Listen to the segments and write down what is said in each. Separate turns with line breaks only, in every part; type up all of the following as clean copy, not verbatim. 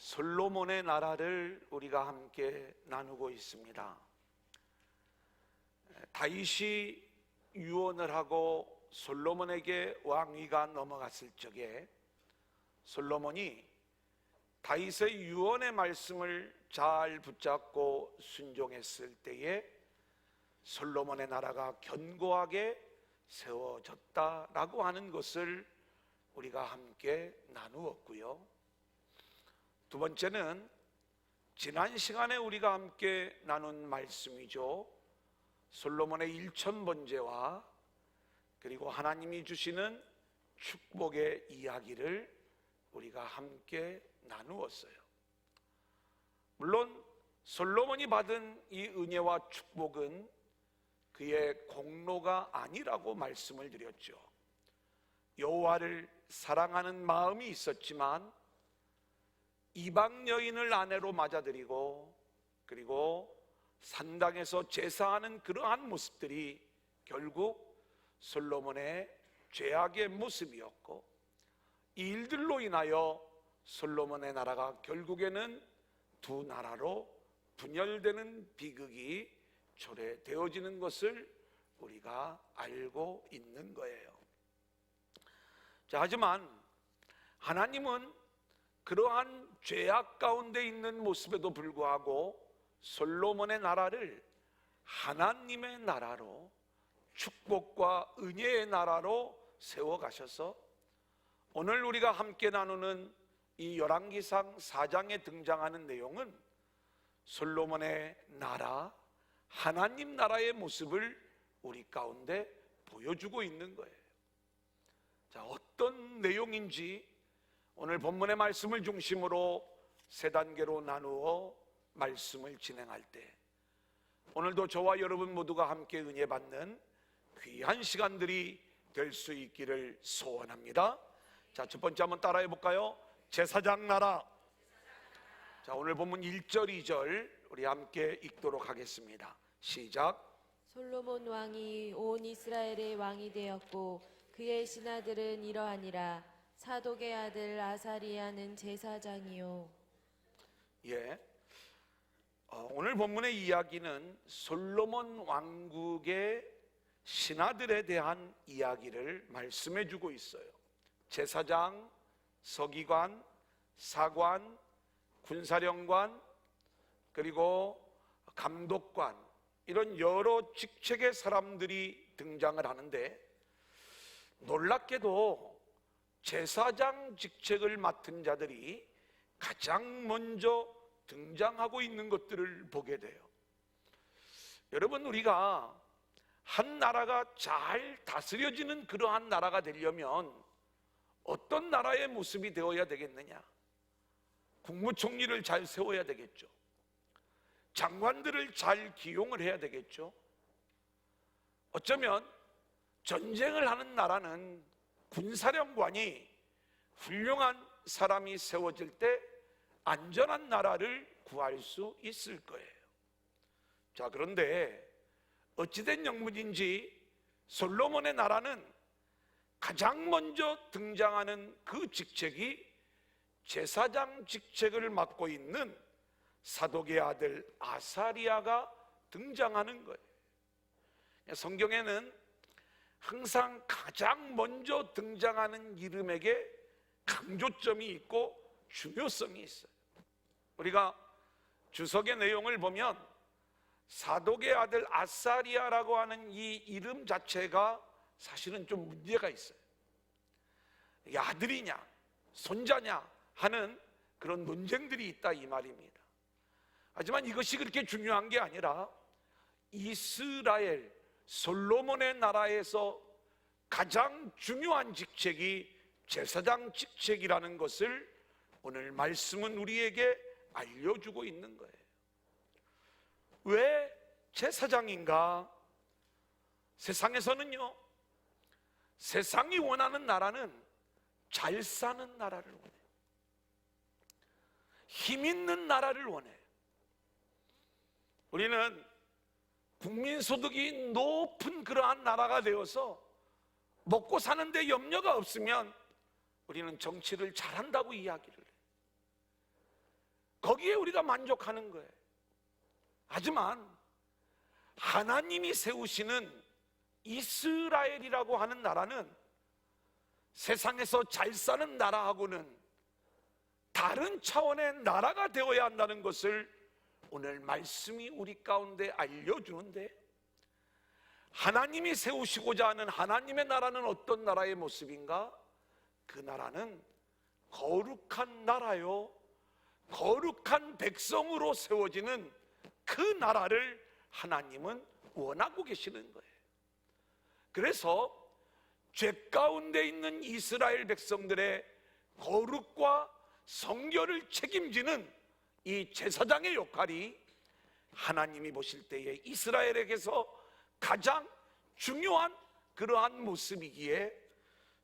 솔로몬의 나라를 우리가 함께 나누고 있습니다. 다윗이 유언을 하고 솔로몬에게 왕위가 넘어갔을 적에 솔로몬이 다윗의 유언의 말씀을 잘 붙잡고 순종했을 때에 솔로몬의 나라가 견고하게 세워졌다라고 하는 것을 우리가 함께 나누었고요. 두 번째는 지난 시간에 우리가 함께 나눈 말씀이죠. 솔로몬의 일천번제와 그리고 하나님이 주시는 축복의 이야기를 우리가 함께 나누었어요. 물론 솔로몬이 받은 이 은혜와 축복은 그의 공로가 아니라고 말씀을 드렸죠. 여호와를 사랑하는 마음이 있었지만 이방 여인을 아내로 맞아들이고 그리고 산당에서 제사하는 그러한 모습들이 결국 솔로몬의 죄악의 모습이었고, 이 일들로 인하여 솔로몬의 나라가 결국에는 두 나라로 분열되는 비극이 초래되어지는 것을 우리가 알고 있는 거예요. 자, 하지만 하나님은 그러한 죄악 가운데 있는 모습에도 불구하고 솔로몬의 나라를 하나님의 나라로, 축복과 은혜의 나라로 세워가셔서 오늘 우리가 함께 나누는 이 열왕기상 4장에 등장하는 내용은 솔로몬의 나라, 하나님 나라의 모습을 우리 가운데 보여주고 있는 거예요. 자, 어떤 내용인지 오늘 본문의 말씀을 중심으로 세 단계로 나누어 말씀을 진행할 때 오늘도 저와 여러분 모두가 함께 은혜 받는 귀한 시간들이 될 수 있기를 소원합니다. 자, 첫 번째 한번 따라해 볼까요? 제사장 나라. 자, 오늘 본문 1절 2절 우리 함께 읽도록 하겠습니다. 시작.
솔로몬 왕이 온 이스라엘의 왕이 되었고 그의 신하들은 이러하니라. 사독의 아들 아사리야는 제사장이요.
예. 오늘 본문의 이야기는 솔로몬 왕국의 신하들에 대한 이야기를 말씀해 주고 있어요. 제사장, 서기관, 사관, 군사령관, 그리고 감독관, 이런 여러 직책의 사람들이 등장을 하는데, 놀랍게도 제사장 직책을 맡은 자들이 가장 먼저 등장하고 있는 것들을 보게 돼요. 여러분, 우리가 한 나라가 잘 다스려지는 그러한 나라가 되려면 어떤 나라의 모습이 되어야 되겠느냐? 국무총리를 잘 세워야 되겠죠. 장관들을 잘 기용을 해야 되겠죠. 어쩌면 전쟁을 하는 나라는 군사령관이 훌륭한 사람이 세워질 때 안전한 나라를 구할 수 있을 거예요. 자, 그런데 어찌된 영문인지 솔로몬의 나라는 가장 먼저 등장하는 그 직책이 제사장 직책을 맡고 있는 사독의 아들 아사리야가 등장하는 거예요. 성경에는 항상 가장 먼저 등장하는 이름에게 강조점이 있고 중요성이 있어요. 우리가 주석의 내용을 보면 사독의 아들 아사리야라고 하는 이 이름 자체가 사실은 좀 문제가 있어요. 이게 아들이냐 손자냐 하는 그런 논쟁들이 있다 이 말입니다. 하지만 이것이 그렇게 중요한 게 아니라 이스라엘 솔로몬의 나라에서 가장 중요한 직책이 제사장 직책이라는 것을 오늘 말씀은 우리에게 알려주고 있는 거예요. 왜 제사장인가? 세상에서는요, 세상이 원하는 나라는 잘 사는 나라를 원해요. 힘 있는 나라를 원해요. 우리는 국민소득이 높은 그러한 나라가 되어서 먹고 사는데 염려가 없으면 우리는 정치를 잘한다고 이야기를 해요. 거기에 우리가 만족하는 거예요. 하지만 하나님이 세우시는 이스라엘이라고 하는 나라는 세상에서 잘 사는 나라하고는 다른 차원의 나라가 되어야 한다는 것을 오늘 말씀이 우리 가운데 알려주는데, 하나님이 세우시고자 하는 하나님의 나라는 어떤 나라의 모습인가? 그 나라는 거룩한 나라요, 거룩한 백성으로 세워지는 그 나라를 하나님은 원하고 계시는 거예요. 그래서 죄 가운데 있는 이스라엘 백성들의 거룩과 성결을 책임지는 이 제사장의 역할이 하나님이 보실 때에 이스라엘에게서 가장 중요한 그러한 모습이기에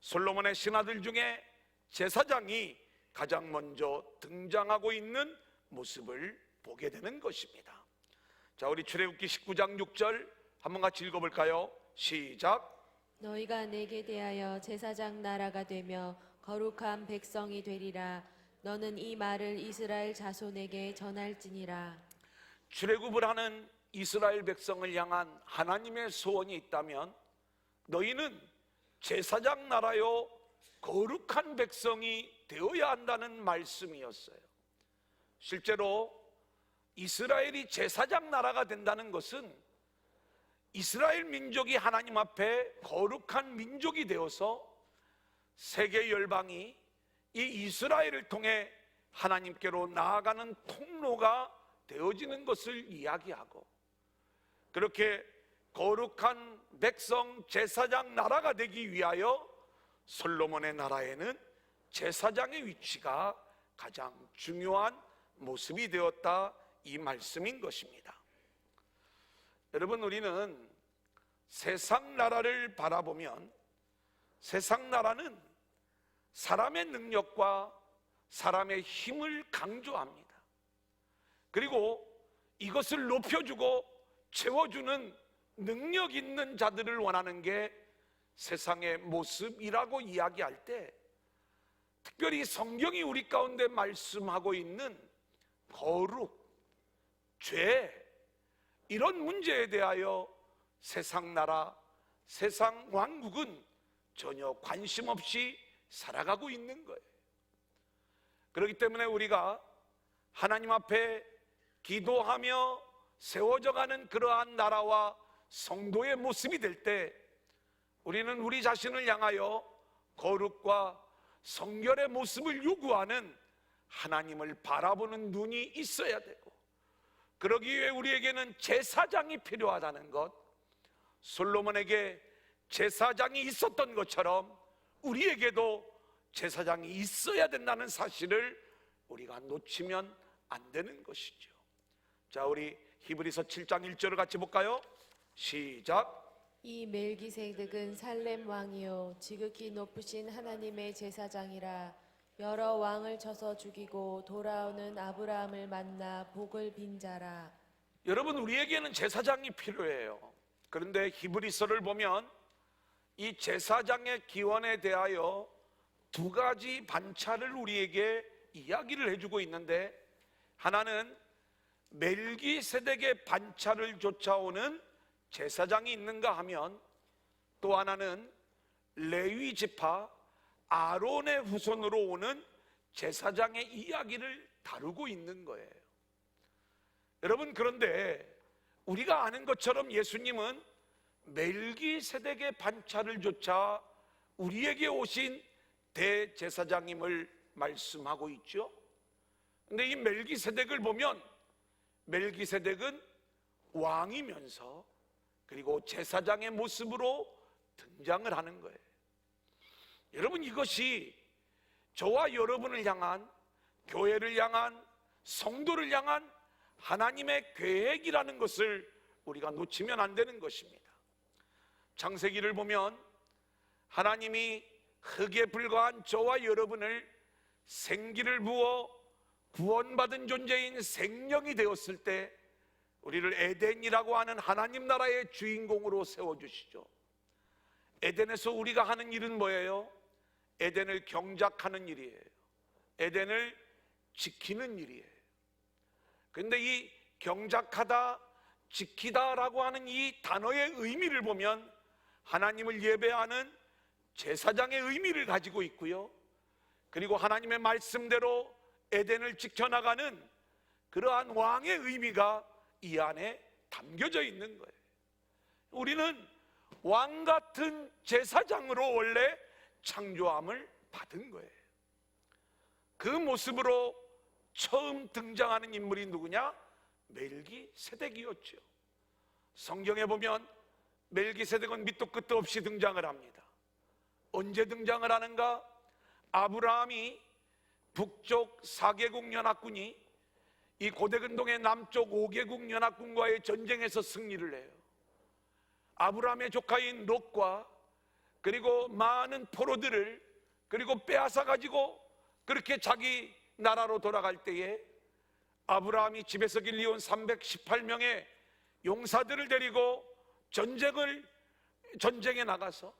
솔로몬의 신하들 중에 제사장이 가장 먼저 등장하고 있는 모습을 보게 되는 것입니다. 자, 우리 출애굽기 19장 6절 한번 같이 읽어볼까요? 시작.
너희가 내게 대하여 제사장 나라가 되며 거룩한 백성이 되리라. 너는 이 말을 이스라엘 자손에게 전할지니라.
출애굽을 하는 이스라엘 백성을 향한 하나님의 소원이 있다면 너희는 제사장 나라요 거룩한 백성이 되어야 한다는 말씀이었어요. 실제로 이스라엘이 제사장 나라가 된다는 것은 이스라엘 민족이 하나님 앞에 거룩한 민족이 되어서 세계 열방이 이 이스라엘을 통해 하나님께로 나아가는 통로가 되어지는 것을 이야기하고, 그렇게 거룩한 백성 제사장 나라가 되기 위하여 솔로몬의 나라에는 제사장의 위치가 가장 중요한 모습이 되었다, 이 말씀인 것입니다. 여러분, 우리는 세상 나라를 바라보면 세상 나라는 사람의 능력과 사람의 힘을 강조합니다. 그리고 이것을 높여주고 채워주는 능력 있는 자들을 원하는 게 세상의 모습이라고 이야기할 때, 특별히 성경이 우리 가운데 말씀하고 있는 거룩, 죄, 이런 문제에 대하여 세상 나라, 세상 왕국은 전혀 관심 없이 살아가고 있는 거예요. 그렇기 때문에 우리가 하나님 앞에 기도하며 세워져 가는 그러한 나라와 성도의 모습이 될 때, 우리는 우리 자신을 향하여 거룩과 성결의 모습을 요구하는 하나님을 바라보는 눈이 있어야 되고, 그러기 위해 우리에게는 제사장이 필요하다는 것, 솔로몬에게 제사장이 있었던 것처럼 우리에게도 제사장이 있어야 된다는 사실을 우리가 놓치면 안 되는 것이죠. 자, 우리 히브리서 7장 1절을 같이 볼까요? 시작.
이 멜기세덱은 살렘 왕이요 지극히 높으신 하나님의 제사장이라. 여러 왕을 쳐서 죽이고 돌아오는 아브라함을 만나 복을 빈 자라.
여러분, 우리에게는 제사장이 필요해요. 그런데 히브리서를 보면 이 제사장의 기원에 대하여 두 가지 반차를 우리에게 이야기를 해주고 있는데, 하나는 멜기세덱의 반차를 쫓아오는 제사장이 있는가 하면, 또 하나는 레위 지파 아론의 후손으로 오는 제사장의 이야기를 다루고 있는 거예요. 여러분, 그런데 우리가 아는 것처럼 예수님은 멜기세덱의 반차를 쫓아 우리에게 오신 대제사장임을 말씀하고 있죠. 근데 이 멜기세덱을 보면 멜기세덱은 왕이면서 그리고 제사장의 모습으로 등장을 하는 거예요. 여러분, 이것이 저와 여러분을 향한, 교회를 향한, 성도를 향한 하나님의 계획이라는 것을 우리가 놓치면 안 되는 것입니다. 창세기를 보면 하나님이 흙에 불과한 저와 여러분을 생기를 부어 구원받은 존재인 생명이 되었을 때 우리를 에덴이라고 하는 하나님 나라의 주인공으로 세워주시죠. 에덴에서 우리가 하는 일은 뭐예요? 에덴을 경작하는 일이에요. 에덴을 지키는 일이에요. 그런데 이 경작하다, 지키다라고 하는 이 단어의 의미를 보면 하나님을 예배하는 제사장의 의미를 가지고 있고요, 그리고 하나님의 말씀대로 에덴을 지켜나가는 그러한 왕의 의미가 이 안에 담겨져 있는 거예요. 우리는 왕 같은 제사장으로 원래 창조함을 받은 거예요. 그 모습으로 처음 등장하는 인물이 누구냐? 멜기세덱이었죠. 성경에 보면 멜기세덱은 밑도 끝도 없이 등장을 합니다. 언제 등장을 하는가? 아브라함이 북쪽 4개국 연합군이 이 고대근동의 남쪽 5개국 연합군과의 전쟁에서 승리를 해요. 아브라함의 조카인 롯과 그리고 많은 포로들을 그리고 빼앗아 가지고 그렇게 자기 나라로 돌아갈 때에 아브라함이 집에서 길리온 318명의 용사들을 데리고 전쟁에 나가서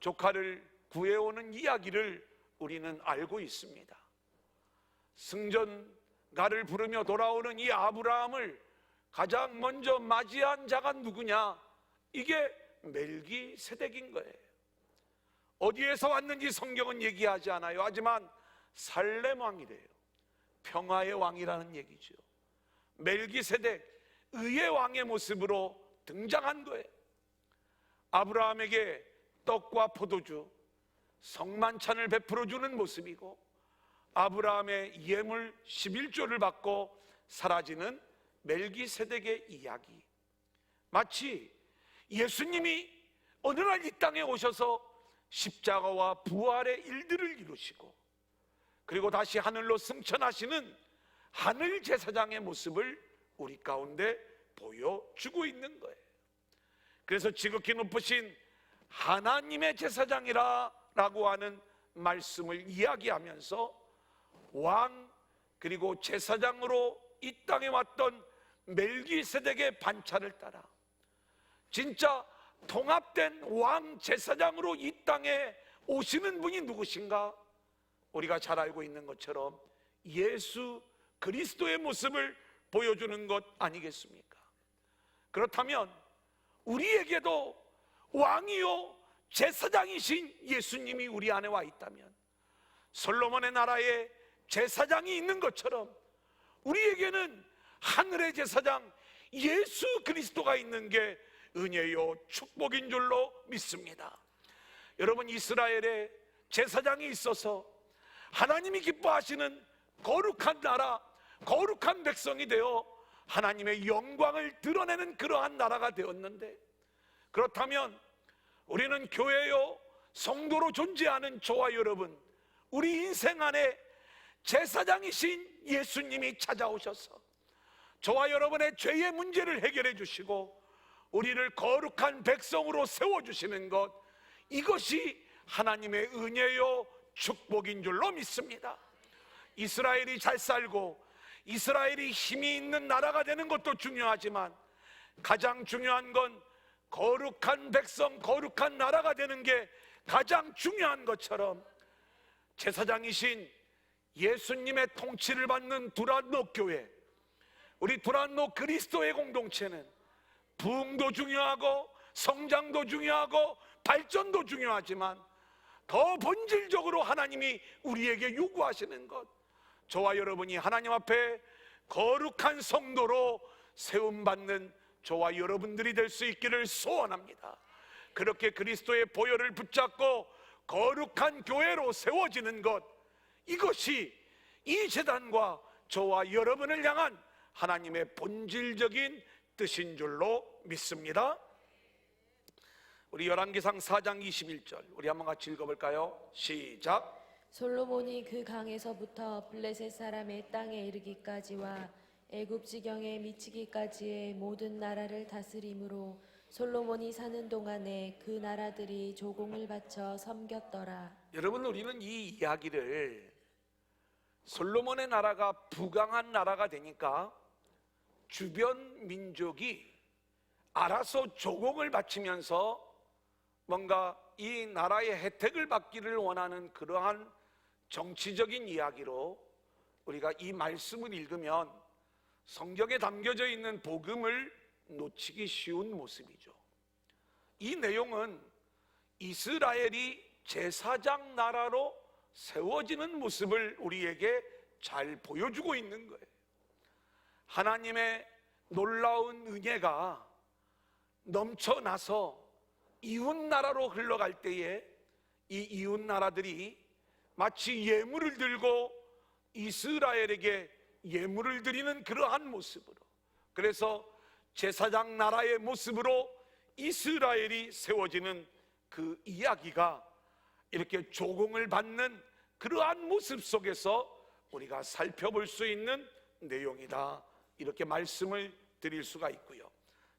조카를 구해오는 이야기를 우리는 알고 있습니다. 승전가를 부르며 돌아오는 이 아브라함을 가장 먼저 맞이한 자가 누구냐? 이게 멜기세덱인 거예요. 어디에서 왔는지 성경은 얘기하지 않아요. 하지만 살렘 왕이래요. 평화의 왕이라는 얘기죠. 멜기세덱, 의의 왕의 모습으로 등장한 거예요. 아브라함에게 떡과 포도주, 성만찬을 베풀어 주는 모습이고, 아브라함의 예물 11조를 받고 사라지는 멜기세덱의 이야기. 마치 예수님이 어느 날 이 땅에 오셔서 십자가와 부활의 일들을 이루시고 그리고 다시 하늘로 승천하시는 하늘 제사장의 모습을 우리 가운데 보여주고 있는 거예요. 그래서 지극히 높으신 하나님의 제사장이라고 하는 말씀을 이야기하면서 왕 그리고 제사장으로 이 땅에 왔던 멜기세덱의 반차를 따라 진짜 통합된 왕 제사장으로 이 땅에 오시는 분이 누구신가? 우리가 잘 알고 있는 것처럼 예수 그리스도의 모습을 보여주는 것 아니겠습니까? 그렇다면 우리에게도 왕이요 제사장이신 예수님이 우리 안에 와 있다면, 솔로몬의 나라에 제사장이 있는 것처럼 우리에게는 하늘의 제사장 예수 그리스도가 있는 게 은혜요 축복인 줄로 믿습니다. 여러분, 이스라엘에 제사장이 있어서 하나님이 기뻐하시는 거룩한 나라, 거룩한 백성이 되어 하나님의 영광을 드러내는 그러한 나라가 되었는데, 그렇다면 우리는 교회요 성도로 존재하는 저와 여러분, 우리 인생 안에 제사장이신 예수님이 찾아오셔서 저와 여러분의 죄의 문제를 해결해 주시고 우리를 거룩한 백성으로 세워주시는 것, 이것이 하나님의 은혜요 축복인 줄로 믿습니다. 이스라엘이 잘 살고 이스라엘이 힘이 있는 나라가 되는 것도 중요하지만 가장 중요한 건 거룩한 백성, 거룩한 나라가 되는 게 가장 중요한 것처럼, 제사장이신 예수님의 통치를 받는 두란노 교회, 우리 두란노 그리스도의 공동체는 부흥도 중요하고 성장도 중요하고 발전도 중요하지만 더 본질적으로 하나님이 우리에게 요구하시는 것, 저와 여러분이 하나님 앞에 거룩한 성도로 세움받는 저와 여러분들이 될 수 있기를 소원합니다. 그렇게 그리스도의 보혈을 붙잡고 거룩한 교회로 세워지는 것, 이것이 이 제단과 저와 여러분을 향한 하나님의 본질적인 뜻인 줄로 믿습니다. 우리 열왕기상 4장 21절 우리 한번 같이 읽어볼까요? 시작.
솔로몬이 그 강에서부터 블레셋 사람의 땅에 이르기까지와 애굽 지경에 미치기까지의 모든 나라를 다스림으로 솔로몬이 사는 동안에 그 나라들이 조공을 바쳐 섬겼더라.
여러분, 우리는 이 이야기를 솔로몬의 나라가 부강한 나라가 되니까 주변 민족이 알아서 조공을 바치면서 뭔가 이 나라의 혜택을 받기를 원하는 그러한 정치적인 이야기로 우리가 이 말씀을 읽으면 성경에 담겨져 있는 복음을 놓치기 쉬운 모습이죠. 이 내용은 이스라엘이 제사장 나라로 세워지는 모습을 우리에게 잘 보여주고 있는 거예요. 하나님의 놀라운 은혜가 넘쳐나서 이웃 나라로 흘러갈 때에 이 이웃 나라들이 마치 예물을 들고 이스라엘에게 예물을 드리는 그러한 모습으로, 그래서 제사장 나라의 모습으로 이스라엘이 세워지는 그 이야기가 이렇게 조공을 받는 그러한 모습 속에서 우리가 살펴볼 수 있는 내용이다, 이렇게 말씀을 드릴 수가 있고요.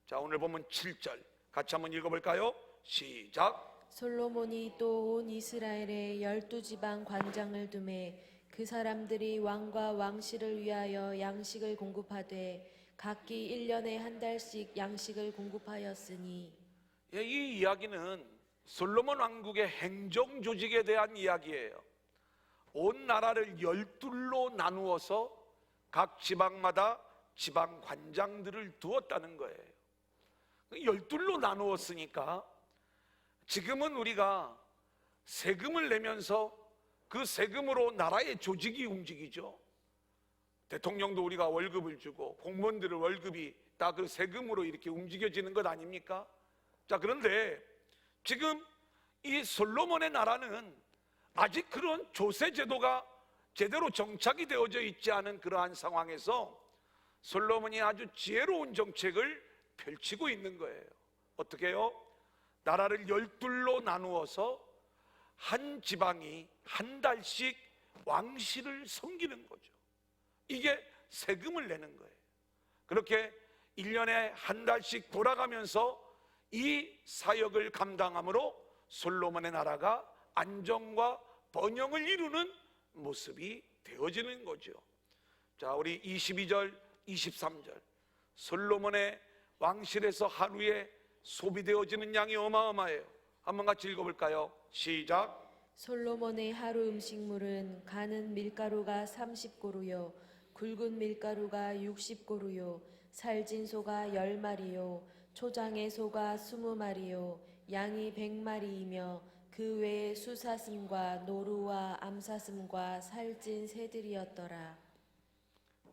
자, 오늘 보면 7절 같이 한번 읽어볼까요? 시작.
솔로몬이 또 온 이스라엘에 12지방 관장을 두매 그 사람들이 왕과 왕실을 위하여 양식을 공급하되 각기 1년에 한 달씩 양식을 공급하였으니.
이 이야기는 솔로몬 왕국의 행정 조직에 대한 이야기예요. 온 나라를 12로 나누어서 각 지방마다 지방 관장들을 두었다는 거예요. 12로 나누었으니까 지금은 우리가 세금을 내면서 그 세금으로 나라의 조직이 움직이죠. 대통령도 우리가 월급을 주고 공무원들의 월급이 다 그 세금으로 이렇게 움직여지는 것 아닙니까? 자, 그런데 지금 이 솔로몬의 나라는 아직 그런 조세 제도가 제대로 정착이 되어져 있지 않은 그러한 상황에서 솔로몬이 아주 지혜로운 정책을 펼치고 있는 거예요. 어떻게 해요? 나라를 12로 나누어서 한 지방이 한 달씩 왕실을 섬기는 거죠. 이게 세금을 내는 거예요. 그렇게 1년에 한 달씩 돌아가면서 이 사역을 감당함으로 솔로몬의 나라가 안정과 번영을 이루는 모습이 되어지는 거죠. 자, 우리 22절, 23절. 솔로몬의 왕실에서 하루에 소비되어지는 양이 어마어마해요. 한번 같이 읽어볼까요? 시작.
솔로몬의 하루 음식물은 가는 밀가루가 30고루요 굵은 밀가루가 60고루요 살진 소가 10마리요 초장의 소가 20마리요 양이 100마리이며 그 외에 수사슴과 노루와 암사슴과 살찐 새들이었더라.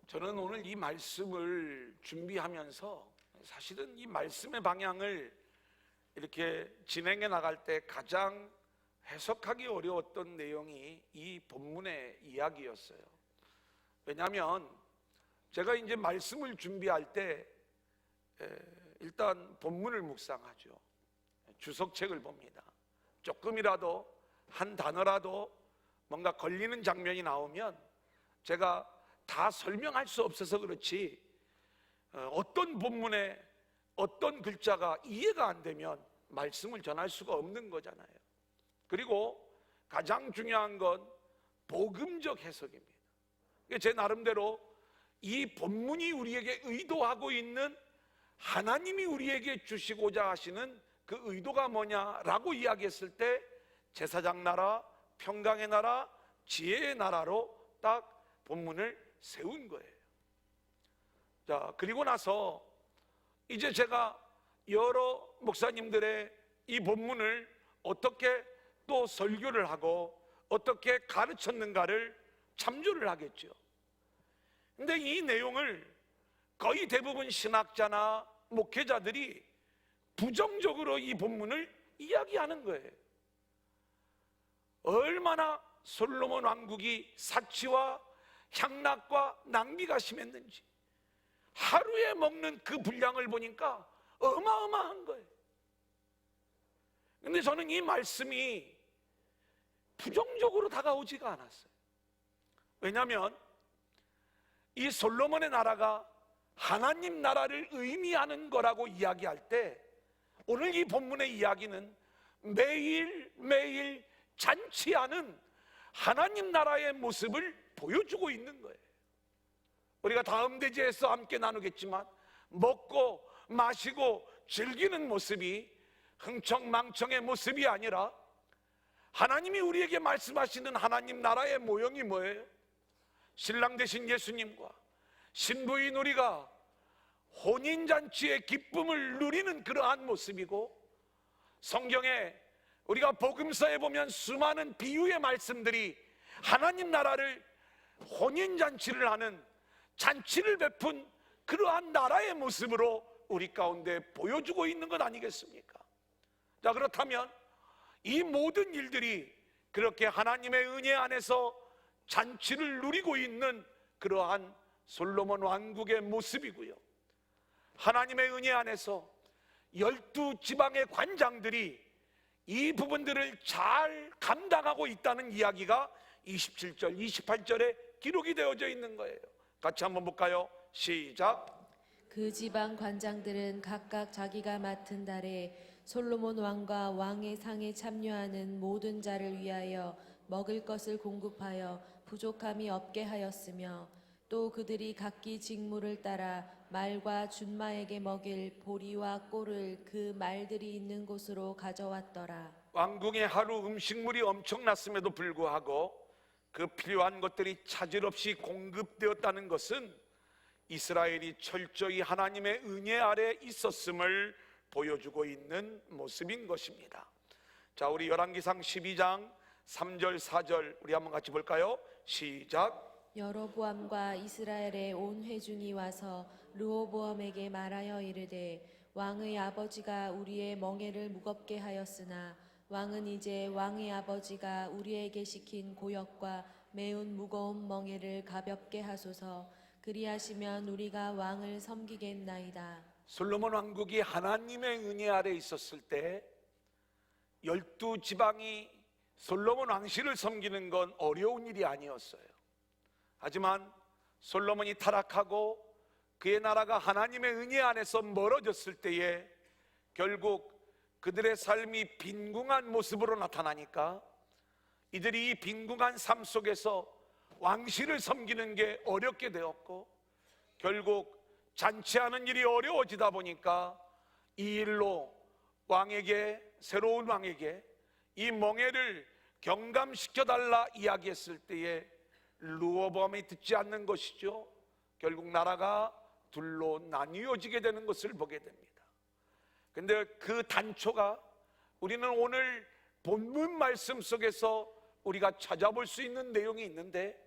저는 오늘 이 말씀을 준비하면서 사실은 이 말씀의 방향을 이렇게 진행해 나갈 때 가장 해석하기 어려웠던 내용이 이 본문의 이야기였어요. 왜냐하면 제가 이제 말씀을 준비할 때 일단 본문을 묵상하죠. 주석책을 봅니다. 조금이라도 한 단어라도 뭔가 걸리는 장면이 나오면 제가 다 설명할 수 없어서 그렇지 어떤 본문에 어떤 글자가 이해가 안 되면 말씀을 전할 수가 없는 거잖아요. 그리고 가장 중요한 건 복음적 해석입니다. 제 나름대로 이 본문이 우리에게 의도하고 있는 하나님이 우리에게 주시고자 하시는 그 의도가 뭐냐라고 이야기했을 때 제사장 나라, 평강의 나라, 지혜의 나라로 딱 본문을 세운 거예요. 자, 그리고 나서 이제 제가 여러 목사님들의 이 본문을 어떻게 또 설교를 하고 어떻게 가르쳤는가를 참조를 하겠죠. 근데 이 내용을 거의 대부분 신학자나 목회자들이 부정적으로 이 본문을 이야기하는 거예요. 얼마나 솔로몬 왕국이 사치와 향락과 낭비가 심했는지 하루에 먹는 그 분량을 보니까 어마어마한 거예요. 근데 저는 이 말씀이 부정적으로 다가오지가 않았어요. 왜냐하면 이 솔로몬의 나라가 하나님 나라를 의미하는 거라고 이야기할 때 오늘 이 본문의 이야기는 매일매일 잔치하는 하나님 나라의 모습을 보여주고 있는 거예요. 우리가 다음 대제에서 함께 나누겠지만 먹고 마시고 즐기는 모습이 흥청망청의 모습이 아니라 하나님이 우리에게 말씀하시는 하나님 나라의 모형이 뭐예요? 신랑 되신 예수님과 신부인 우리가 혼인잔치의 기쁨을 누리는 그러한 모습이고, 성경에 우리가 복음서에 보면 수많은 비유의 말씀들이 하나님 나라를 혼인잔치를 하는, 잔치를 베푼 그러한 나라의 모습으로 우리 가운데 보여주고 있는 것 아니겠습니까? 자, 그렇다면 이 모든 일들이 그렇게 하나님의 은혜 안에서 잔치를 누리고 있는 그러한 솔로몬 왕국의 모습이고요, 하나님의 은혜 안에서 12지방의 관장들이 이 부분들을 잘 감당하고 있다는 이야기가 27절, 28절에 기록이 되어져 있는 거예요. 같이 한번 볼까요? 시작.
그 지방 관장들은 각각 자기가 맡은 달에 솔로몬 왕과 왕의 상에 참여하는 모든 자를 위하여 먹을 것을 공급하여 부족함이 없게 하였으며, 또 그들이 각기 직무를 따라 말과 준마에게 먹일 보리와 꼴을 그 말들이 있는 곳으로 가져왔더라.
왕궁에 하루 음식물이 엄청났음에도 불구하고 그 필요한 것들이 차질 없이 공급되었다는 것은 이스라엘이 철저히 하나님의 은혜 아래 있었음을 보여주고 있는 모습인 것입니다. 자, 우리 열왕기상 12장 3절 4절 우리 한번 같이 볼까요? 시작.
여로보암과 이스라엘의 온 회중이 와서 르호보암에게 말하여 이르되, 왕의 아버지가 우리의 멍에를 무겁게 하였으나 왕은 이제 왕의 아버지가 우리에게 시킨 고역과 매운 무거운 멍에를 가볍게 하소서. 그리하시면 우리가 왕을 섬기겠나이다.
솔로몬 왕국이 하나님의 은혜 아래 있었을 때 12지방이 솔로몬 왕실을 섬기는 건 어려운 일이 아니었어요. 하지만 솔로몬이 타락하고 그의 나라가 하나님의 은혜 안에서 멀어졌을 때에 결국 그들의 삶이 빈궁한 모습으로 나타나니까 이들이 이 빈궁한 삶 속에서 왕실을 섬기는 게 어렵게 되었고, 결국 잔치하는 일이 어려워지다 보니까 이 일로 왕에게, 새로운 왕에게 이 멍에를 경감시켜달라 이야기했을 때에 르호보암이 듣지 않는 것이죠. 결국 나라가 둘로 나뉘어지게 되는 것을 보게 됩니다. 근데 그 단초가 우리는 오늘 본문 말씀 속에서 우리가 찾아볼 수 있는 내용이 있는데,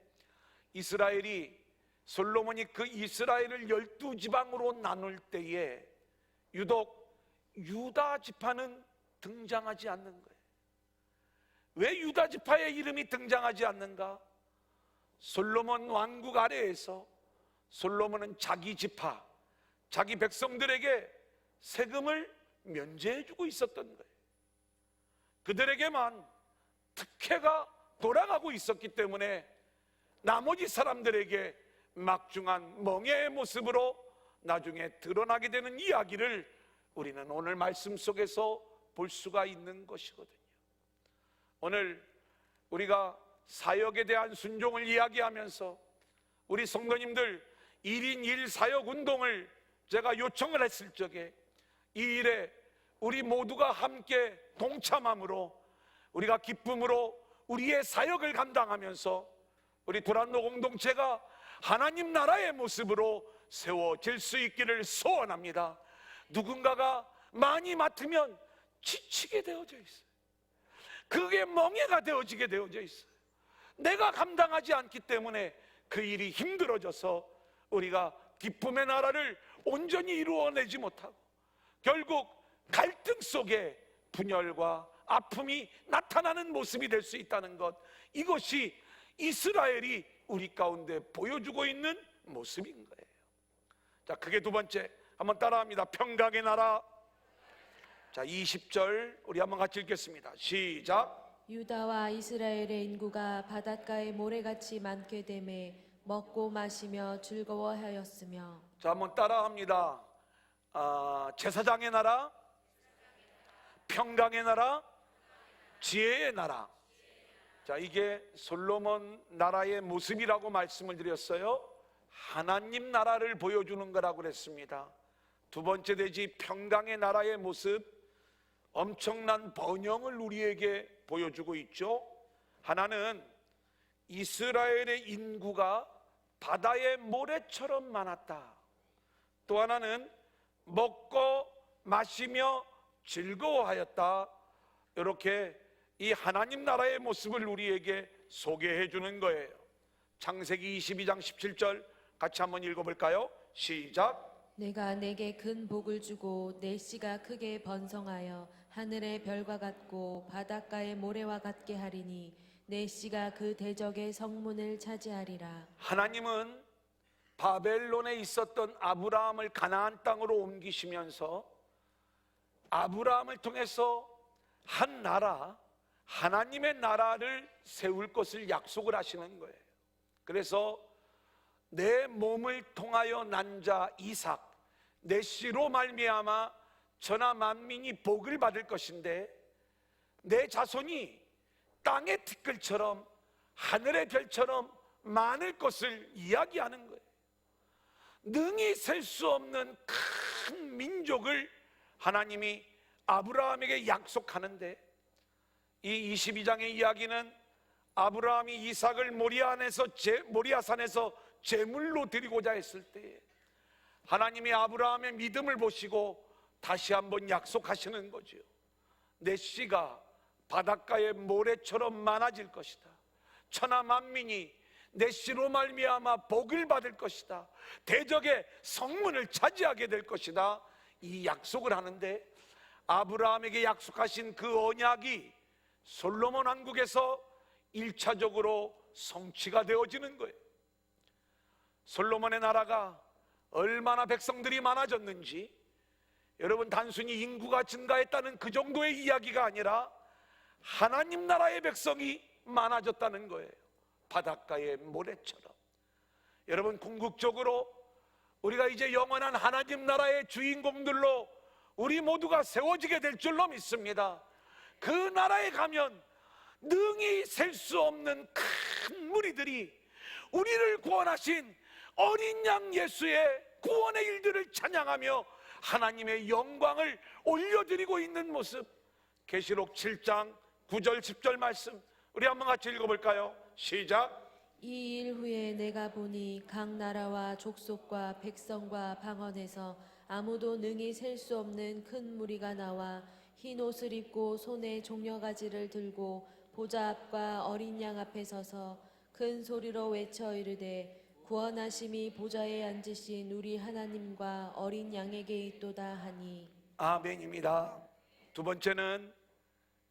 솔로몬이 그 이스라엘을 12지방으로 나눌 때에 유독 유다 지파는 등장하지 않는 거예요. 왜 유다 지파의 이름이 등장하지 않는가? 솔로몬 왕국 아래에서 솔로몬은 자기 지파, 자기 백성들에게 세금을 면제해주고 있었던 거예요. 그들에게만 특혜가 돌아가고 있었기 때문에 나머지 사람들에게 막중한 멍에의 모습으로 나중에 드러나게 되는 이야기를 우리는 오늘 말씀 속에서 볼 수가 있는 것이거든요. 오늘 우리가 사역에 대한 순종을 이야기하면서 우리 성도님들 1인 1사역 운동을 제가 요청을 했을 적에 이 일에 우리 모두가 함께 동참함으로 우리가 기쁨으로 우리의 사역을 감당하면서 우리 두란노 공동체가 하나님 나라의 모습으로 세워질 수 있기를 소원합니다. 누군가가 많이 맡으면 지치게 되어져 있어요. 그게 멍해가 되어지게 되어져 있어요. 내가 감당하지 않기 때문에 그 일이 힘들어져서 우리가 기쁨의 나라를 온전히 이루어내지 못하고 결국 갈등 속에 분열과 아픔이 나타나는 모습이 될 수 있다는 것, 이것이 이스라엘이 우리 가운데 보여주고 있는 모습인 거예요. 자, 그게 두 번째, 한번 따라합니다. 평강의 나라. 자, 20절 우리 한번 같이 읽겠습니다. 시작.
유다와 이스라엘의 인구가 바닷가에 모래같이 많게 되매 먹고 마시며 즐거워하였으며.
자, 한번 따라합니다. 제사장의 나라, 평강의 나라, 지혜의 나라. 자, 이게 솔로몬 나라의 모습이라고 말씀을 드렸어요. 하나님 나라를 보여주는 거라고 그랬습니다. 두 번째 되지 평강의 나라의 모습, 엄청난 번영을 우리에게 보여주고 있죠. 하나는 이스라엘의 인구가 바다의 모래처럼 많았다. 또 하나는 먹고 마시며 즐거워하였다. 이렇게 이 하나님 나라의 모습을 우리에게 소개해 주는 거예요. 창세기 22장 17절 같이 한번 읽어볼까요? 시작.
내가 내게 큰 복을 주고 내 씨가 크게 번성하여 하늘의 별과 같고 바닷가의 모래와 같게 하리니 내 씨가 그 대적의 성문을 차지하리라.
하나님은 바벨론에 있었던 아브라함을 가나안 땅으로 옮기시면서 아브라함을 통해서 한 나라, 하나님의 나라를 세울 것을 약속을 하시는 거예요. 그래서 내 몸을 통하여 난 자 이삭, 내 씨로 말미암아 천하 만민이 복을 받을 것인데, 내 자손이 땅의 티끌처럼 하늘의 별처럼 많을 것을 이야기하는 거예요. 능히 셀 수 없는 큰 민족을 하나님이 아브라함에게 약속하는데, 이 22장의 이야기는 아브라함이 이삭을 모리아산에서 제물로 드리고자 했을 때 하나님이 아브라함의 믿음을 보시고 다시 한번 약속하시는 거죠. 내 씨가 바닷가의 모래처럼 많아질 것이다. 천하 만민이 내 씨로 말미암아 복을 받을 것이다. 대적의 성문을 차지하게 될 것이다. 이 약속을 하는데, 아브라함에게 약속하신 그 언약이 솔로몬 왕국에서 1차적으로 성취가 되어지는 거예요. 솔로몬의 나라가 얼마나 백성들이 많아졌는지, 여러분, 단순히 인구가 증가했다는 그 정도의 이야기가 아니라 하나님 나라의 백성이 많아졌다는 거예요. 바닷가의 모래처럼. 여러분, 궁극적으로 우리가 이제 영원한 하나님 나라의 주인공들로 우리 모두가 세워지게 될 줄로 믿습니다. 그 나라에 가면 능히 셀 수 없는 큰 무리들이 우리를 구원하신 어린 양 예수의 구원의 일들을 찬양하며 하나님의 영광을 올려드리고 있는 모습, 계시록 7장 9절 10절 말씀 우리 한번 같이 읽어볼까요? 시작.
이 일 후에 내가 보니 각 나라와 족속과 백성과 방언에서 아무도 능히 셀 수 없는 큰 무리가 나와 흰 옷을 입고 손에 종려가지를 들고 보좌 앞과 어린 양 앞에 서서 큰 소리로 외쳐 이르되 구원하심이 보좌에 앉으신 우리 하나님과 어린 양에게 있도다 하니.
아멘입니다. 두 번째는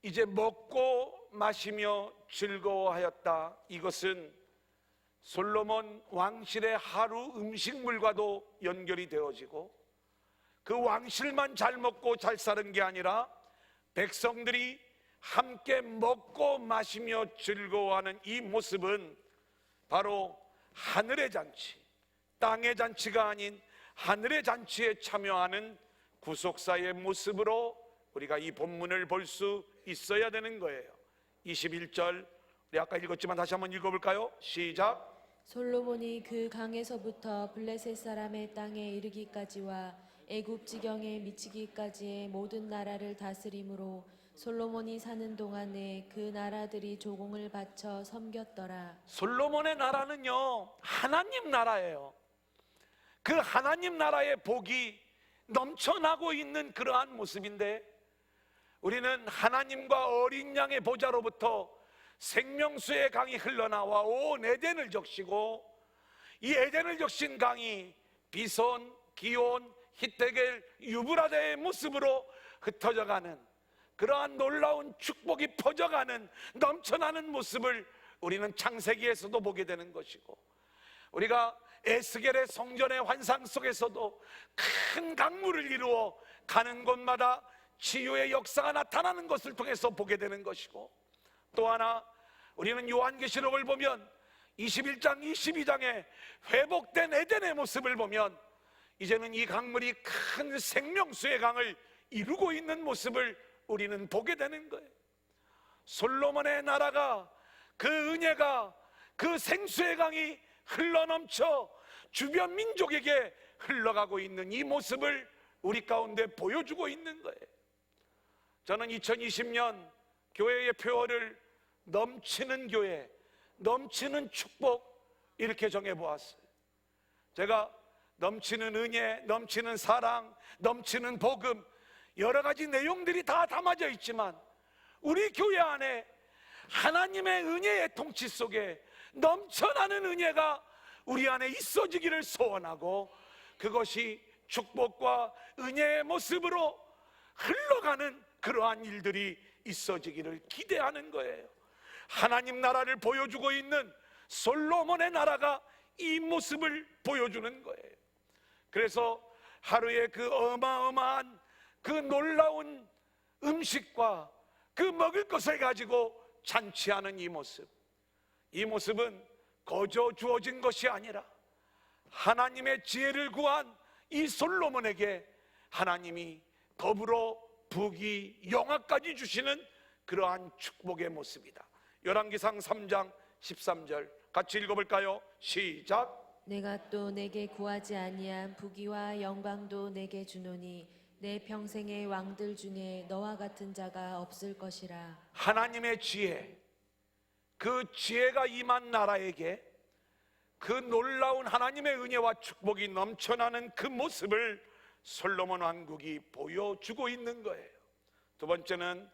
이제 먹고 마시며 즐거워하였다. 이것은 솔로몬 왕실의 하루 음식물과도 연결이 되어지고, 그 왕실만 잘 먹고 잘 사는 게 아니라 백성들이 함께 먹고 마시며 즐거워하는 이 모습은 바로 하늘의 잔치, 땅의 잔치가 아닌 하늘의 잔치에 참여하는 구속사의 모습으로 우리가 이 본문을 볼 수 있어야 되는 거예요. 21절 우리 아까 읽었지만 다시 한번 읽어볼까요? 시작.
솔로몬이 그 강에서부터 블레셋 사람의 땅에 이르기까지와 애굽 지경에 미치기까지의 모든 나라를 다스림으로 솔로몬이 사는 동안에 그 나라들이 조공을 바쳐 섬겼더라.
솔로몬의 나라는요, 하나님 나라예요. 그 하나님 나라의 복이 넘쳐나고 있는 그러한 모습인데, 우리는 하나님과 어린 양의 보좌로부터 생명수의 강이 흘러나와 온 에덴을 적시고, 이 에덴을 적신 강이 비손, 기온, 히데겔, 유브라데의 모습으로 흩어져가는 그러한 놀라운 축복이 퍼져가는 넘쳐나는 모습을 우리는 창세기에서도 보게 되는 것이고, 우리가 에스겔의 성전의 환상 속에서도 큰 강물을 이루어 가는 곳마다 치유의 역사가 나타나는 것을 통해서 보게 되는 것이고, 또 하나 우리는 요한계시록을 보면 21장 22장에 회복된 에덴의 모습을 보면 이제는 이 강물이 큰 생명수의 강을 이루고 있는 모습을 우리는 보게 되는 거예요. 솔로몬의 나라가, 그 은혜가, 그 생수의 강이 흘러넘쳐 주변 민족에게 흘러가고 있는 이 모습을 우리 가운데 보여주고 있는 거예요. 저는 2020년 교회의 표어를 넘치는 교회, 넘치는 축복, 이렇게 정해보았어요. 제가 넘치는 은혜, 넘치는 사랑, 넘치는 복음, 여러 가지 내용들이 다 담아져 있지만 우리 교회 안에 하나님의 은혜의 통치 속에 넘쳐나는 은혜가 우리 안에 있어지기를 소원하고, 그것이 축복과 은혜의 모습으로 흘러가는 그러한 일들이 있어지기를 기대하는 거예요. 하나님 나라를 보여주고 있는 솔로몬의 나라가 이 모습을 보여주는 거예요. 그래서 하루에 그 어마어마한 그 놀라운 음식과 그 먹을 것을 가지고 잔치하는 이 모습은 거저 주어진 것이 아니라 하나님의 지혜를 구한 이 솔로몬에게 하나님이 더불어 부귀 영화까지 주시는 그러한 축복의 모습이다. 열왕기상 3장 13절 같이 읽어볼까요? 시작.
내가 또 내게 구하지 아니한 부귀와 영광도 내게 주노니 내 평생의 왕들 중에 너와 같은 자가 없을 것이라.
하나님의 지혜, 그 지혜가 임한 나라에게 그 놀라운 하나님의 은혜와 축복이 넘쳐나는 그 모습을 솔로몬 왕국이 보여주고 있는 거예요. 두 번째는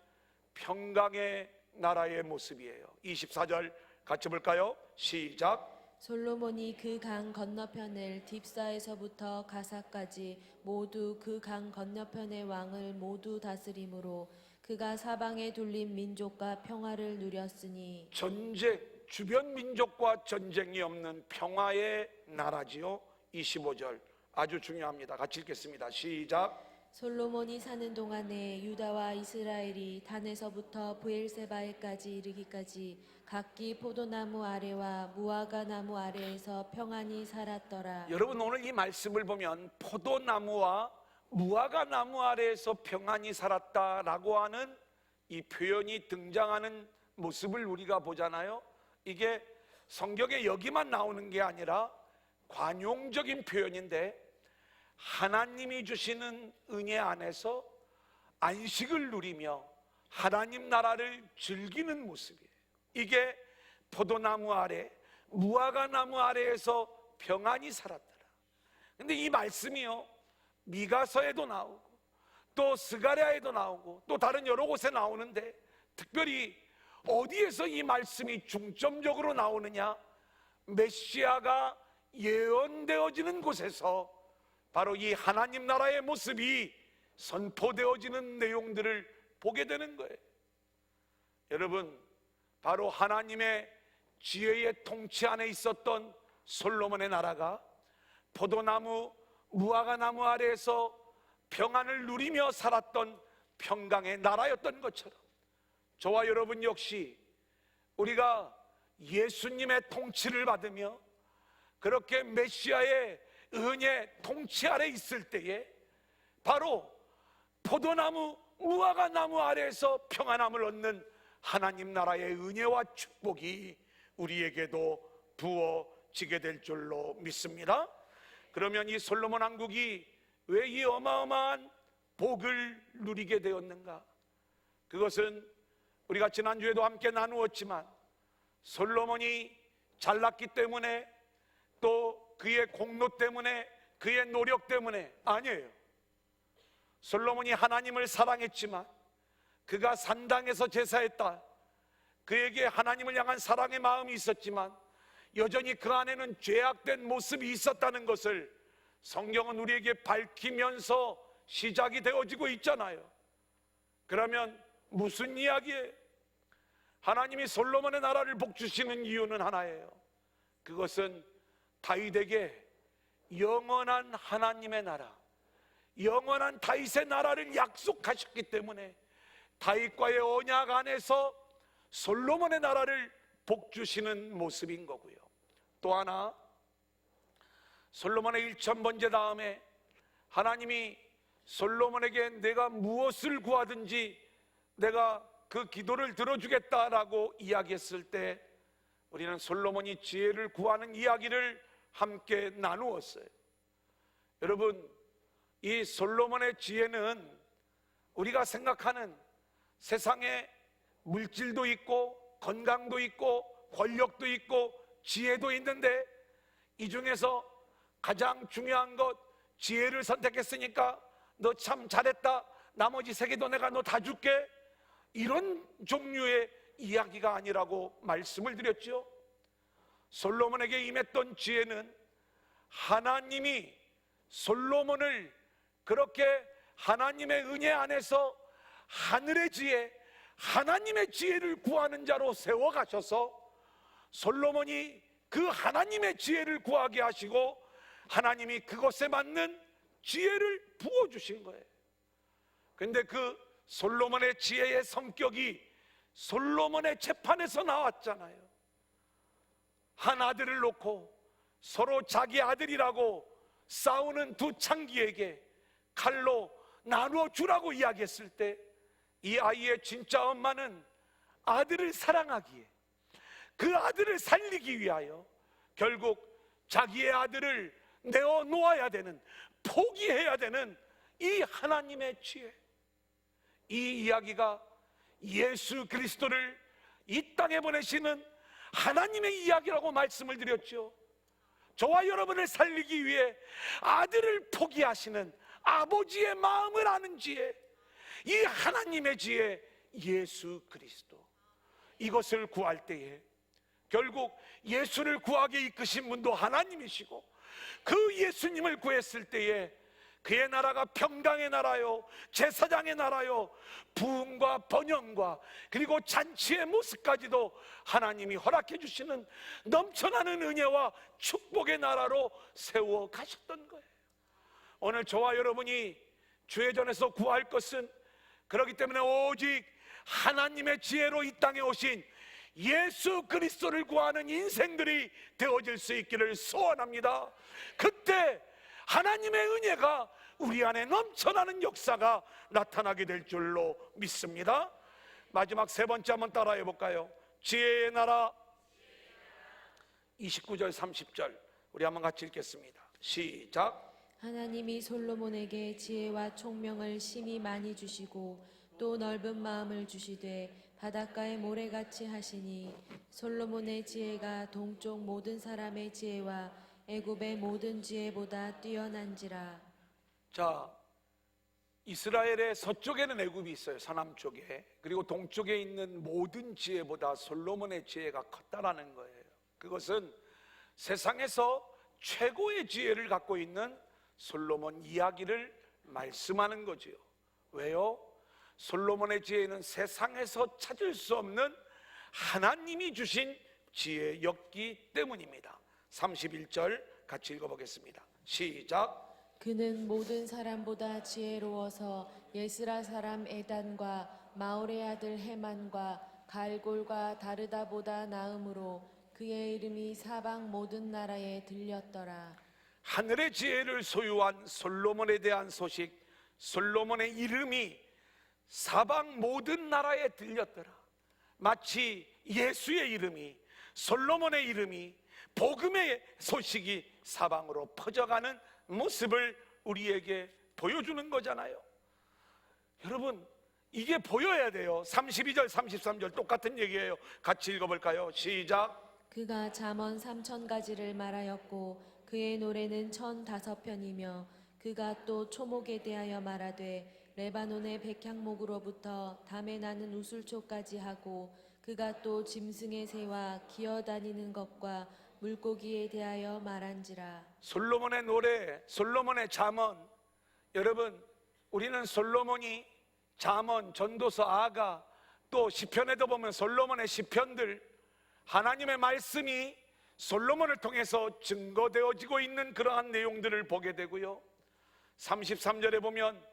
평강의 나라의 모습이에요. 24절 같이 볼까요? 시작.
솔로몬이 그 강 건너편을 딥사에서부터 가사까지 모두 그 강 건너편의 왕을 모두 다스림으로 그가 사방에 둘린 민족과 평화를 누렸으니. 전쟁,
주변 민족과 전쟁이 없는 평화의 나라지요. 25절 아주 중요합니다. 같이 읽겠습니다. 시작.
솔로몬이 사는 동안에 유다와 이스라엘이 단에서부터 브엘세바에까지 이르기까지 각기 포도나무 아래와 무화과 나무 아래에서 평안히 살았더라.
여러분, 오늘 이 말씀을 보면 포도나무와 무화과 나무 아래에서 평안히 살았다라고 하는 이 표현이 등장하는 모습을 우리가 보잖아요. 이게 성경에 여기만 나오는 게 아니라 관용적인 표현인데, 하나님이 주시는 은혜 안에서 안식을 누리며 하나님 나라를 즐기는 모습이에요. 이게 포도나무 아래, 무화과 나무 아래에서 평안히 살았더라. 근데 이 말씀이요, 미가서에도 나오고 또 스가랴에도 나오고 또 다른 여러 곳에 나오는데, 특별히 어디에서 이 말씀이 중점적으로 나오느냐? 메시아가 예언되어지는 곳에서 바로 이 하나님 나라의 모습이 선포되어지는 내용들을 보게 되는 거예요. 여러분, 바로 하나님의 지혜의 통치 안에 있었던 솔로몬의 나라가 포도나무, 무화과 나무 아래에서 평안을 누리며 살았던 평강의 나라였던 것처럼, 저와 여러분 역시 우리가 예수님의 통치를 받으며 그렇게 메시아의 은혜 통치 아래 있을 때에 바로 포도나무, 무화과 나무 아래에서 평안함을 얻는 하나님 나라의 은혜와 축복이 우리에게도 부어지게 될 줄로 믿습니다. 그러면 이 솔로몬 왕국이 왜 이 어마어마한 복을 누리게 되었는가? 그것은 우리가 지난주에도 함께 나누었지만, 솔로몬이 잘났기 때문에, 또 그의 공로 때문에, 그의 노력 때문에 아니에요. 솔로몬이 하나님을 사랑했지만, 그가 산당에서 제사했다, 그에게 하나님을 향한 사랑의 마음이 있었지만 여전히 그 안에는 죄악된 모습이 있었다는 것을 성경은 우리에게 밝히면서 시작이 되어지고 있잖아요. 그러면 무슨 이야기예요? 하나님이 솔로몬의 나라를 복주시는 이유는 하나예요. 그것은 다윗에게 영원한 하나님의 나라, 영원한 다윗의 나라를 약속하셨기 때문에 다윗과의 언약 안에서 솔로몬의 나라를 복주시는 모습인 거고요. 또 하나, 솔로몬의 1000번째 다음에 하나님이 솔로몬에게 내가 무엇을 구하든지 내가 그 기도를 들어주겠다라고 이야기했을 때, 우리는 솔로몬이 지혜를 구하는 이야기를 함께 나누었어요. 여러분, 이 솔로몬의 지혜는 우리가 생각하는 세상에 물질도 있고 건강도 있고 권력도 있고 지혜도 있는데 이 중에서 가장 중요한 것 지혜를 선택했으니까 너 참 잘했다, 나머지 3개도 내가 너 다 줄게, 이런 종류의 이야기가 아니라고 말씀을 드렸죠. 솔로몬에게 임했던 지혜는 하나님이 솔로몬을 그렇게 하나님의 은혜 안에서 하늘의 지혜, 하나님의 지혜를 구하는 자로 세워가셔서 솔로몬이 그 하나님의 지혜를 구하게 하시고 하나님이 그것에 맞는 지혜를 부어주신 거예요. 근데 그 솔로몬의 지혜의 성격이 솔로몬의 재판에서 나왔잖아요. 한 아들을 놓고 서로 자기 아들이라고 싸우는 두 창기에게 칼로 나누어 주라고 이야기했을 때 이 아이의 진짜 엄마는 아들을 사랑하기에, 그 아들을 살리기 위하여 결국 자기의 아들을 내어 놓아야 되는, 포기해야 되는 이 하나님의 지혜, 이 이야기가 예수 그리스도를 이 땅에 보내시는 하나님의 이야기라고 말씀을 드렸죠. 저와 여러분을 살리기 위해 아들을 포기하시는 아버지의 마음을 아는 지혜, 이 하나님의 지혜, 예수 그리스도, 이것을 구할 때에 결국 예수를 구하게 이끄신 분도 하나님이시고 그 예수님을 구했을 때에 그의 나라가 평강의 나라요, 제사장의 나라요, 부흥과 번영과 그리고 잔치의 모습까지도 하나님이 허락해 주시는 넘쳐나는 은혜와 축복의 나라로 세워 가셨던 거예요. 오늘 저와 여러분이 주의전에서 구할 것은, 그렇기 때문에 오직 하나님의 지혜로 이 땅에 오신 예수 그리스도를 구하는 인생들이 되어질 수 있기를 소원합니다. 그때 하나님의 은혜가 우리 안에 넘쳐나는 역사가 나타나게 될 줄로 믿습니다. 마지막 3번째 한번 따라해 볼까요? 지혜의 나라. 29절 30절 우리 한번 같이 읽겠습니다. 시작.
하나님이 솔로몬에게 지혜와 총명을 심히 많이 주시고 또 넓은 마음을 주시되 바닷가의 모래같이 하시니 솔로몬의 지혜가 동쪽 모든 사람의 지혜와 애굽의 모든 지혜보다 뛰어난지라.
자, 이스라엘의 서쪽에는 애굽이 있어요, 서남쪽에. 그리고 동쪽에 있는 모든 지혜보다 솔로몬의 지혜가 컸다라는 거예요. 그것은 세상에서 최고의 지혜를 갖고 있는 솔로몬 이야기를 말씀하는 거지요. 왜요? 솔로몬의 지혜는 세상에서 찾을 수 없는 하나님이 주신 지혜였기 때문입니다. 31절 같이 읽어보겠습니다. 시작.
그는 모든 사람보다 지혜로워서 예스라 사람 에단과 마올의 아들 헤만과 갈골과 다르다보다 나음으로 그의 이름이 사방 모든 나라에 들렸더라.
하늘의 지혜를 소유한 솔로몬에 대한 소식, 솔로몬의 이름이 사방 모든 나라에 들렸더라. 마치 예수의 이름이, 솔로몬의 이름이, 복음의 소식이 사방으로 퍼져가는 모습을 우리에게 보여주는 거잖아요. 여러분, 이게 보여야 돼요. 32절 33절 똑같은 얘기예요. 같이 읽어볼까요? 시작.
그가 잠언 3000가지를 말하였고 그의 노래는 1005편이며 그가 또 초목에 대하여 말하되 레바논의 백향목으로부터 담에 나는 우술초까지 하고 그가 또 짐승의 새와 기어다니는 것과 물고기에 대하여 말한지라.
솔로몬의 노래, 솔로몬의 잠언. 여러분, 우리는 솔로몬이 잠언, 전도서, 아가, 또 시편에도 보면 솔로몬의 시편들, 하나님의 말씀이 솔로몬을 통해서 증거되어지고 있는 그러한 내용들을 보게 되고요. 33절에 보면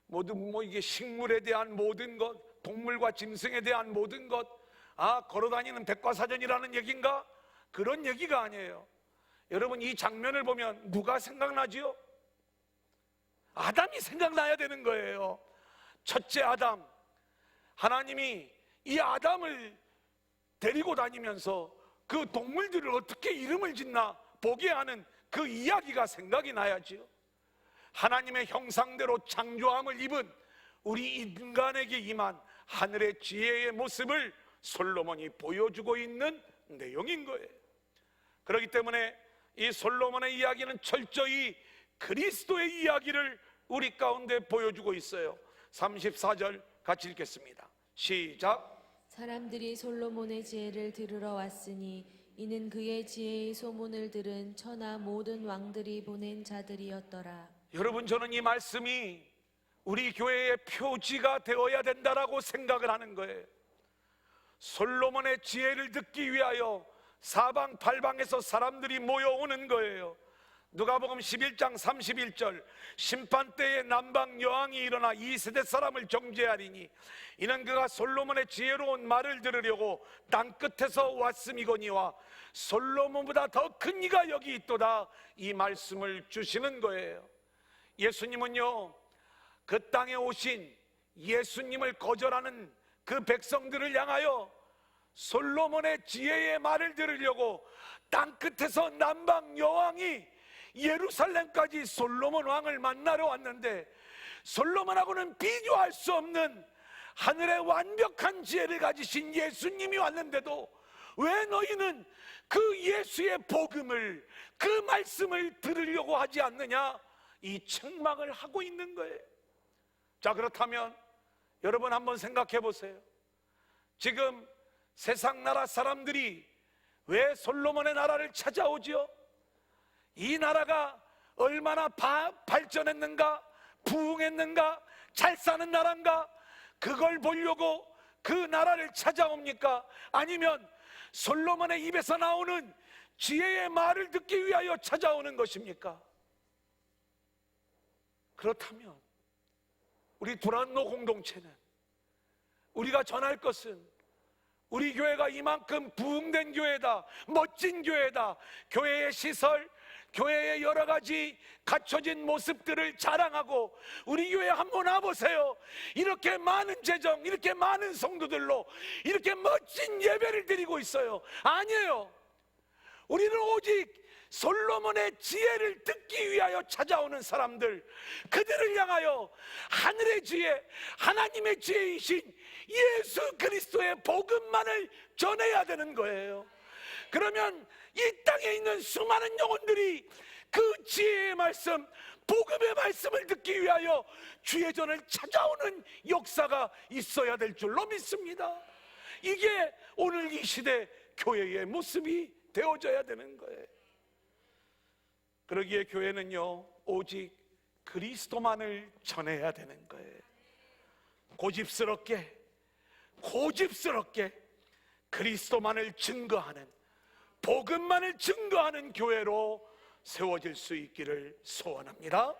모든 이게 식물에 대한 모든 것, 동물과 짐승에 대한 모든 것, 걸어다니는 백과사전이라는 얘기인가? 그런 얘기가 아니에요. 여러분, 이 장면을 보면 누가 생각나지요? 아담이 생각나야 되는 거예요. 첫째 아담, 하나님이 이 아담을 데리고 다니면서 그 동물들을 어떻게 이름을 짓나 보게 하는 그 이야기가 생각이 나야지요. 하나님의 형상대로 창조함을 입은 우리 인간에게 임한 하늘의 지혜의 모습을 솔로몬이 보여주고 있는 내용인 거예요. 그렇기 때문에 이 솔로몬의 이야기는 철저히 그리스도의 이야기를 우리 가운데 보여주고 있어요. 34절 같이 읽겠습니다. 시작.
사람들이 솔로몬의 지혜를 들으러 왔으니 이는 그의 지혜의 소문을 들은 천하 모든 왕들이 보낸 자들이었더라.
여러분, 저는 이 말씀이 우리 교회의 표지가 되어야 된다라고 생각을 하는 거예요. 솔로몬의 지혜를 듣기 위하여 사방팔방에서 사람들이 모여오는 거예요. 누가복음 11장 31절, 심판 때에 남방 여왕이 일어나 2세대 사람을 정죄하리니 이는 그가 솔로몬의 지혜로운 말을 들으려고 땅끝에서 왔음이거니와 솔로몬보다 더 큰 이가 여기 있도다, 이 말씀을 주시는 거예요. 예수님은요, 그 땅에 오신 예수님을 거절하는 그 백성들을 향하여 솔로몬의 지혜의 말을 들으려고 땅끝에서 남방 여왕이 예루살렘까지 솔로몬 왕을 만나러 왔는데, 솔로몬하고는 비교할 수 없는 하늘의 완벽한 지혜를 가지신 예수님이 왔는데도 왜 너희는 그 예수의 복음을, 그 말씀을 들으려고 하지 않느냐, 이 책망을 하고 있는 거예요. 자, 그렇다면 여러분 한번 생각해 보세요. 지금 세상 나라 사람들이 왜 솔로몬의 나라를 찾아오지요? 이 나라가 얼마나 발전했는가, 부흥했는가, 잘 사는 나라인가, 그걸 보려고 그 나라를 찾아옵니까? 아니면 솔로몬의 입에서 나오는 지혜의 말을 듣기 위하여 찾아오는 것입니까? 그렇다면 우리 두란노 공동체는, 우리가 전할 것은 우리 교회가 이만큼 부흥된 교회다, 멋진 교회다, 교회의 시설, 교회의 여러 가지 갖춰진 모습들을 자랑하고, 우리 교회 한번 와보세요, 이렇게 많은 재정, 이렇게 많은 성도들로 이렇게 멋진 예배를 드리고 있어요. 아니에요. 우리는 오직 솔로몬의 지혜를 듣기 위하여 찾아오는 사람들, 그들을 향하여 하늘의 지혜, 하나님의 지혜이신 예수 그리스도의 복음만을 전해야 되는 거예요. 그러면 이 땅에 있는 수많은 영혼들이 그 지혜의 말씀, 복음의 말씀을 듣기 위하여 주의 전을 찾아오는 역사가 있어야 될 줄로 믿습니다. 이게 오늘 이 시대 교회의 모습이 되어져야 되는 거예요. 그러기에 교회는요, 오직 그리스도만을 전해야 되는 거예요. 고집스럽게 그리스도만을 증거하는, 복음만을 증거하는 교회로 세워질 수 있기를 소원합니다.